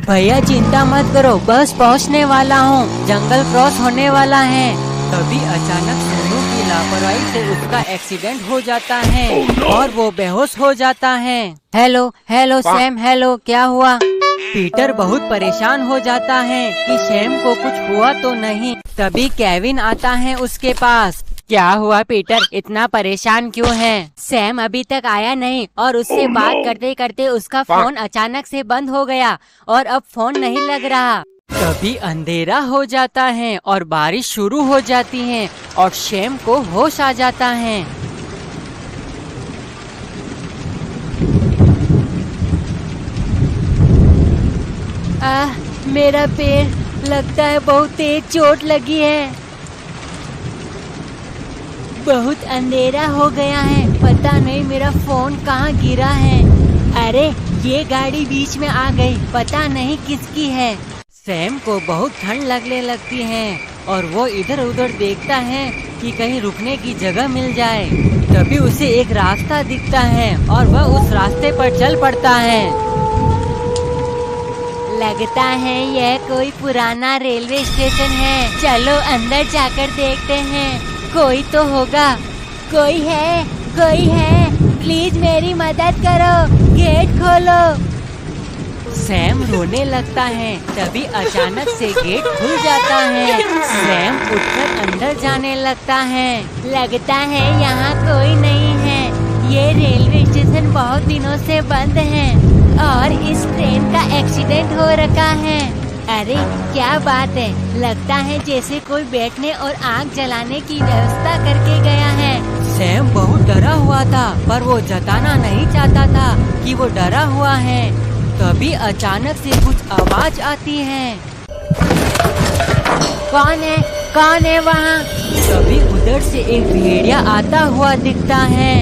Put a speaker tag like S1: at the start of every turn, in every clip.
S1: भैया चिंता मत करो, बस पहुंचने वाला हूँ, जंगल क्रॉस होने वाला है। तभी अचानक सोनू की लापरवाही से उसका एक्सीडेंट हो जाता है और वो बेहोश हो जाता है। हेलो हेलो सैम, हेलो, क्या हुआ? पीटर बहुत परेशान हो जाता है कि सैम को कुछ हुआ तो नहीं। तभी केविन आता है उसके पास। क्या हुआ पीटर, इतना परेशान क्यों है? सैम अभी तक आया नहीं और उससे बात करते करते उसका फोन अचानक से बंद हो गया और अब फोन नहीं लग रहा। तभी अंधेरा हो जाता है और बारिश शुरू हो जाती है और सैम को होश आ जाता है। मेरा पैर, लगता है बहुत तेज चोट लगी है। बहुत अंधेरा हो गया है, पता नहीं मेरा फोन कहाँ गिरा है। अरे ये गाड़ी बीच में आ गई, पता नहीं किसकी है। सैम को बहुत ठंड लगने लगती है और वो इधर उधर देखता है कि कहीं रुकने की जगह मिल जाए। तभी उसे एक रास्ता दिखता है और वह उस रास्ते पर चल पड़ता है। लगता है यह कोई पुराना रेलवे स्टेशन है, चलो अंदर जाकर देखते हैं, कोई तो होगा। कोई है, प्लीज मेरी मदद करो, गेट खोलो। सैम रोने लगता है। तभी अचानक से गेट खुल जाता है। सैम उठकर अंदर जाने लगता है। लगता है यहाँ कोई नहीं है, ये रेलवे स्टेशन बहुत दिनों से बंद है और इस ट्रेन का एक्सीडेंट हो रखा है। अरे क्या बात है, लगता है जैसे कोई बैठने और आग जलाने की व्यवस्था करके गया है। सैम बहुत डरा हुआ था पर वो जताना नहीं चाहता था कि वो डरा हुआ है। तभी अचानक से कुछ आवाज आती है। कौन है वहाँ? तभी उधर से एक भेड़िया आता हुआ दिखता है।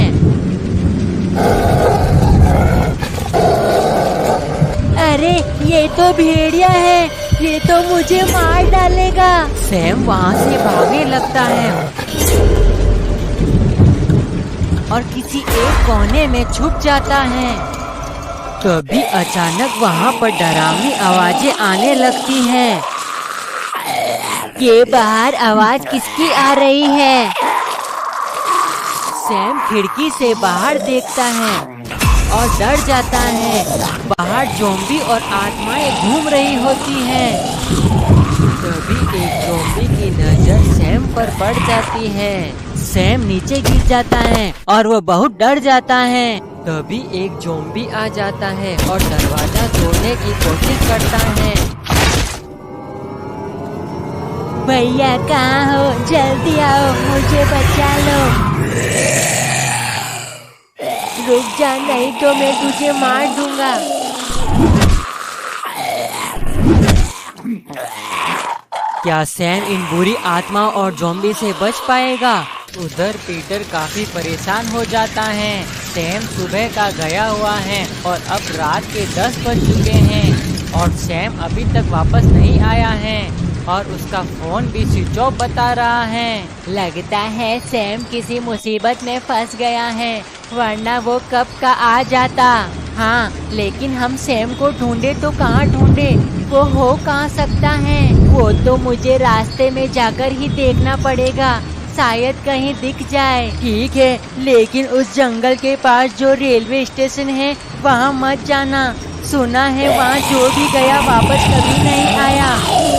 S1: अरे ये तो भेड़िया है, ये तो मुझे मार डालेगा। सैम वहाँ से भागने लगता है और किसी एक कोने में छुप जाता है। तभी अचानक वहाँ पर डरावनी आवाजें आने लगती हैं। ये बाहर आवाज किसकी आ रही है? सैम खिड़की से बाहर देखता है और डर जाता है। बाहर ज़ॉम्बी और आत्माएं घूम रही होती हैं। तभी एक ज़ॉम्बी की नजर सैम पर पड़ जाती है। सैम नीचे गिर जाता है और वो बहुत डर जाता है। तभी एक ज़ॉम्बी आ जाता है और दरवाजा तोड़ने की कोशिश करता है। भैया कहाँ हो, जल्दी आओ, मुझे बचा लो। रुक जा, नहीं तो मैं तुझे मार दूंगा। क्या सैम इन बुरी आत्मा और ज़ॉम्बी से बच पाएगा? उधर पीटर काफी परेशान हो जाता है। सैम सुबह का गया हुआ है और अब रात के 10 बज चुके हैं और सैम अभी तक वापस नहीं आया है और उसका फोन भी स्विच ऑफ बता रहा है। लगता है सैम किसी मुसीबत में फंस गया है, वरना वो कब का आ जाता। हाँ, लेकिन हम सैम को ढूंढे तो कहाँ ढूंढे, वो हो कहाँ सकता है? वो तो मुझे रास्ते में जाकर ही देखना पड़ेगा, शायद कहीं दिख जाए। ठीक है, लेकिन उस जंगल के पास जो रेलवे स्टेशन है वहाँ मत जाना। सुना है वहाँ जो भी गया वापस कभी नहीं आया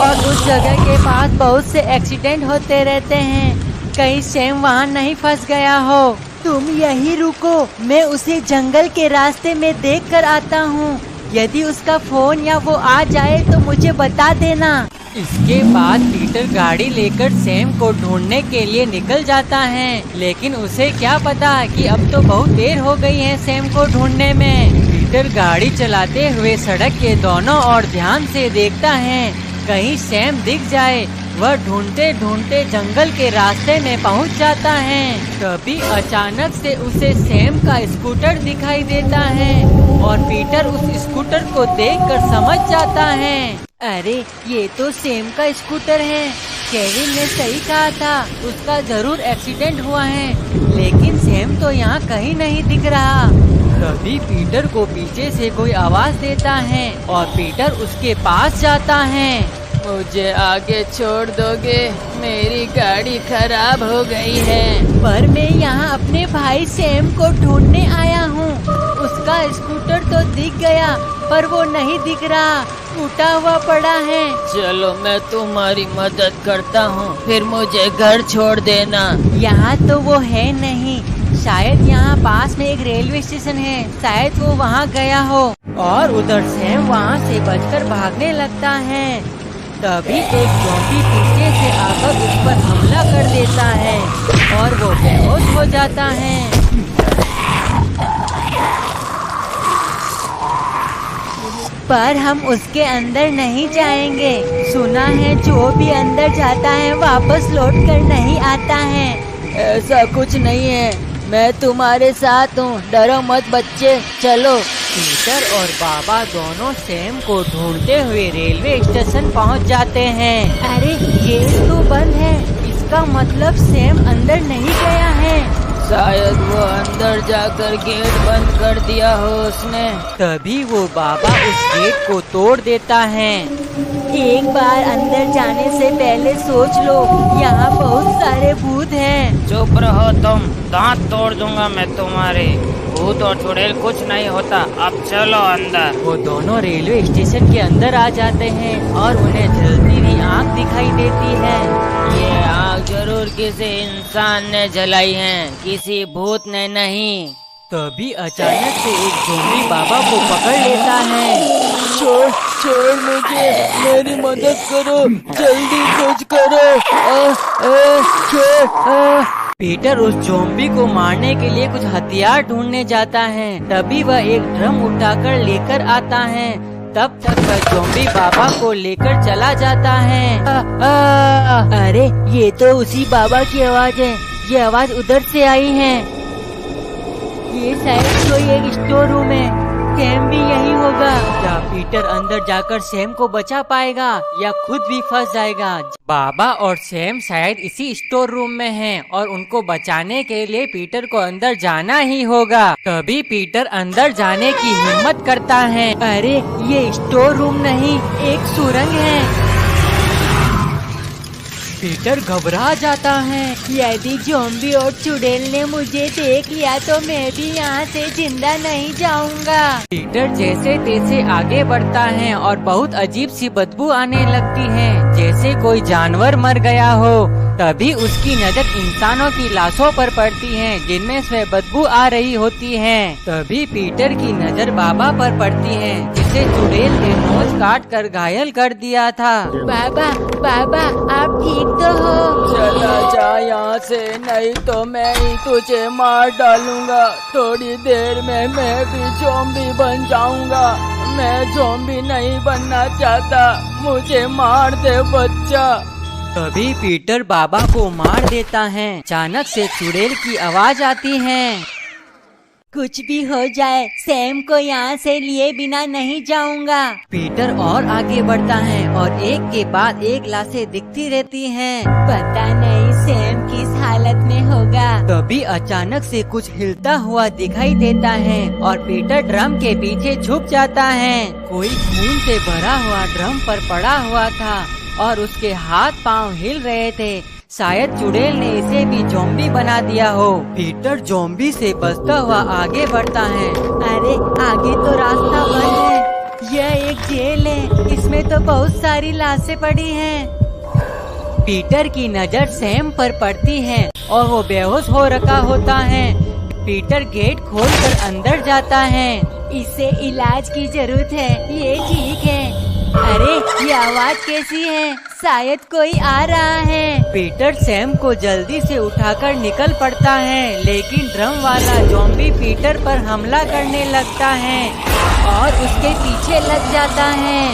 S1: और उस जगह के पास बहुत से एक्सीडेंट होते रहते हैं। कहीं सैम वहाँ नहीं फंस गया हो। तुम यहीं रुको, मैं उसे जंगल के रास्ते में देख कर आता हूँ। यदि उसका फोन या वो आ जाए तो मुझे बता देना। इसके बाद पीटर गाड़ी लेकर सैम को ढूंढने के लिए निकल जाता है, लेकिन उसे क्या पता कि अब तो बहुत देर हो गई है सैम को ढूंढने में। पीटर गाड़ी चलाते हुए सड़क के दोनों ओर ध्यान से देखता है, कहीं सैम दिख जाए। वह ढूंढते ढूंढते जंगल के रास्ते में पहुंच जाता है। तभी अचानक से उसे सैम का स्कूटर दिखाई देता है और पीटर उस स्कूटर को देखकर समझ जाता है, अरे ये तो सैम का स्कूटर है। केविन ने सही कहा था, उसका जरूर एक्सीडेंट हुआ है, लेकिन सैम तो यहाँ कहीं नहीं दिख रहा। तभी पीटर को पीछे से कोई आवाज देता है और पीटर उसके पास जाता है। मुझे आगे छोड़ दोगे? मेरी गाड़ी खराब हो गई है। पर मैं यहाँ अपने भाई सैम को ढूंढने आया हूँ। उसका स्कूटर तो दिख गया पर वो नहीं दिख रहा, टूटा हुआ पड़ा है। चलो मैं तुम्हारी मदद करता हूँ, फिर मुझे घर छोड़ देना। यहाँ तो वो है नहीं, शायद यहाँ पास में एक रेलवे स्टेशन है, शायद वो वहाँ गया हो। और उधर सैम वहाँ से बचकर भागने लगता है। तभी एक ज़ॉम्बी पीछे से आकर उस पर हमला कर देता है और वो बेहोश हो जाता है। पर हम उसके अंदर नहीं जाएंगे। सुना है जो भी अंदर जाता है वापस लौट कर नहीं आता है। ऐसा कुछ नहीं है, मैं तुम्हारे साथ हूँ, डरो मत बच्चे, चलो। पीटर और बाबा दोनों सैम को ढूंढते हुए रेलवे स्टेशन पहुँच जाते हैं। अरे गेट तो बंद है, इसका मतलब सैम अंदर नहीं गया है। शायद वो अंदर जाकर गेट बंद कर दिया हो उसने। तभी वो बाबा उस गेट को तोड़ देता है। एक बार अंदर जाने से पहले सोच लो, यहाँ बहुत सारे भूत हैं।
S2: चुप रहो तुम, दांत तोड़ दूंगा मैं तुम्हारे। भूत और चुड़ैल कुछ नहीं होता, अब चलो अंदर।
S1: वो दोनों रेलवे स्टेशन के अंदर आ जाते हैं और उन्हें जलती हुई आँख दिखाई देती है।
S2: ये आग जरूर किसी इंसान ने जलाई है, किसी भूत ने नहीं।
S1: तभी अचानक से एक ज़ॉम्बी बाबा को पकड़ लेता है। छोड़ मुझे, मेरी मदद करो, जल्दी कुछ करो। पीटर उस ज़ॉम्बी को मारने के लिए कुछ हथियार ढूंढने जाता है। तभी वह एक ड्रम उठाकर लेकर आता है। तब तक वह ज़ॉम्बी बाबा को लेकर चला जाता है। अरे ये तो उसी बाबा की आवाज है, ये आवाज उधर से आई है। ये शायद कोई एक स्टोर रूम है, सैम भी यही होगा। क्या पीटर अंदर जाकर सैम को बचा पाएगा या खुद भी फंस जाएगा? बाबा और सैम शायद इसी स्टोर रूम में हैं और उनको बचाने के लिए पीटर को अंदर जाना ही होगा। तभी पीटर अंदर जाने की हिम्मत करता है। अरे ये स्टोर रूम नहीं, एक सुरंग है। पीटर घबरा जाता है। यदि ज़ॉम्बी और चुड़ैल ने मुझे देख लिया तो मैं भी यहाँ से जिंदा नहीं जाऊंगा। पीटर जैसे तैसे आगे बढ़ता है और बहुत अजीब सी बदबू आने लगती है, जैसे कोई जानवर मर गया हो। तभी उसकी नजर इंसानों की लाशों पर पड़ती है जिनमें से बदबू आ रही होती है। तभी पीटर की नजर बाबा पर पड़ती है जिसे चुड़ैल ने नोच काट कर घायल कर दिया था। बाबा आप ठीक तो हो?
S2: चला जा यहाँ से, नहीं तो मैं ही तुझे मार डालूंगा। थोड़ी देर में मैं भी ज़ॉम्बी बन जाऊंगा। मैं ज़ॉम्बी नहीं बनना चाहता, मुझे मार दे बच्चा।
S1: तभी पीटर बाबा को मार देता है। अचानक से चुड़ैल की आवाज आती है। कुछ भी हो जाए, सैम को यहाँ से लिए बिना नहीं जाऊंगा। पीटर और आगे बढ़ता है और एक के बाद एक लाशें दिखती रहती हैं। पता नहीं सैम किस हालत में होगा। तभी अचानक से कुछ हिलता हुआ दिखाई देता है और पीटर ड्रम के पीछे छुप जाता है। कोई खून से भरा हुआ ड्रम पर पड़ा हुआ था और उसके हाथ पांव हिल रहे थे। शायद चुड़ैल ने इसे भी ज़ॉम्बी बना दिया हो। पीटर ज़ॉम्बी से बचता हुआ आगे बढ़ता है। अरे आगे तो रास्ता बंद है, यह एक जेल है, इसमें तो बहुत सारी लाशें पड़ी हैं। पीटर की नजर सैम पर पड़ती है और वो बेहोश हो रखा होता है। पीटर गेट खोलकर अंदर जाता है। इसे इलाज की जरूरत है, ये ठीक है। अरे ये आवाज कैसी है? शायद कोई आ रहा है। पीटर सैम को जल्दी से उठाकर निकल पड़ता है, लेकिन ड्रम वाला ज़ॉम्बी पीटर पर हमला करने लगता है और उसके पीछे लग जाता है।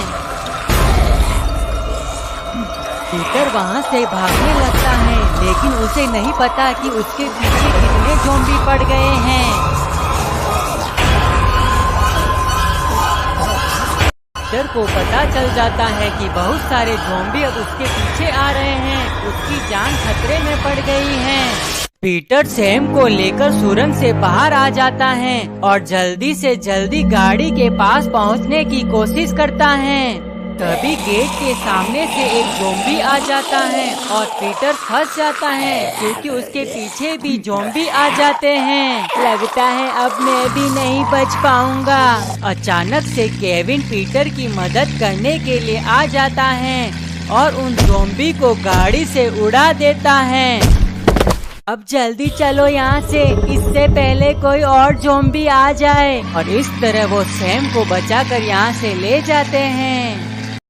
S1: पीटर वहाँ से भागने लगता है, लेकिन उसे नहीं पता कि उसके पीछे कितने ज़ॉम्बी पड़ गए हैं। पीटर को पता चल जाता है कि बहुत सारे ज़ॉम्बी अब उसके पीछे आ रहे हैं। उसकी जान खतरे में पड़ गई है। पीटर सैम को लेकर सुरंग से बाहर आ जाता है और जल्दी से जल्दी गाड़ी के पास पहुंचने की कोशिश करता है। तभी गेट के सामने से एक ज़ॉम्बी आ जाता है और पीटर फंस जाता है क्योंकि उसके पीछे भी ज़ॉम्बी आ जाते हैं। लगता है अब मैं भी नहीं बच पाऊंगा। अचानक से केविन पीटर की मदद करने के लिए आ जाता है और उन ज़ॉम्बी को गाड़ी से उड़ा देता है। अब जल्दी चलो यहाँ से, इससे पहले कोई और ज़ॉम्बी आ जाए। और इस तरह वो सैम को बचाकर यहाँ से ले जाते हैं।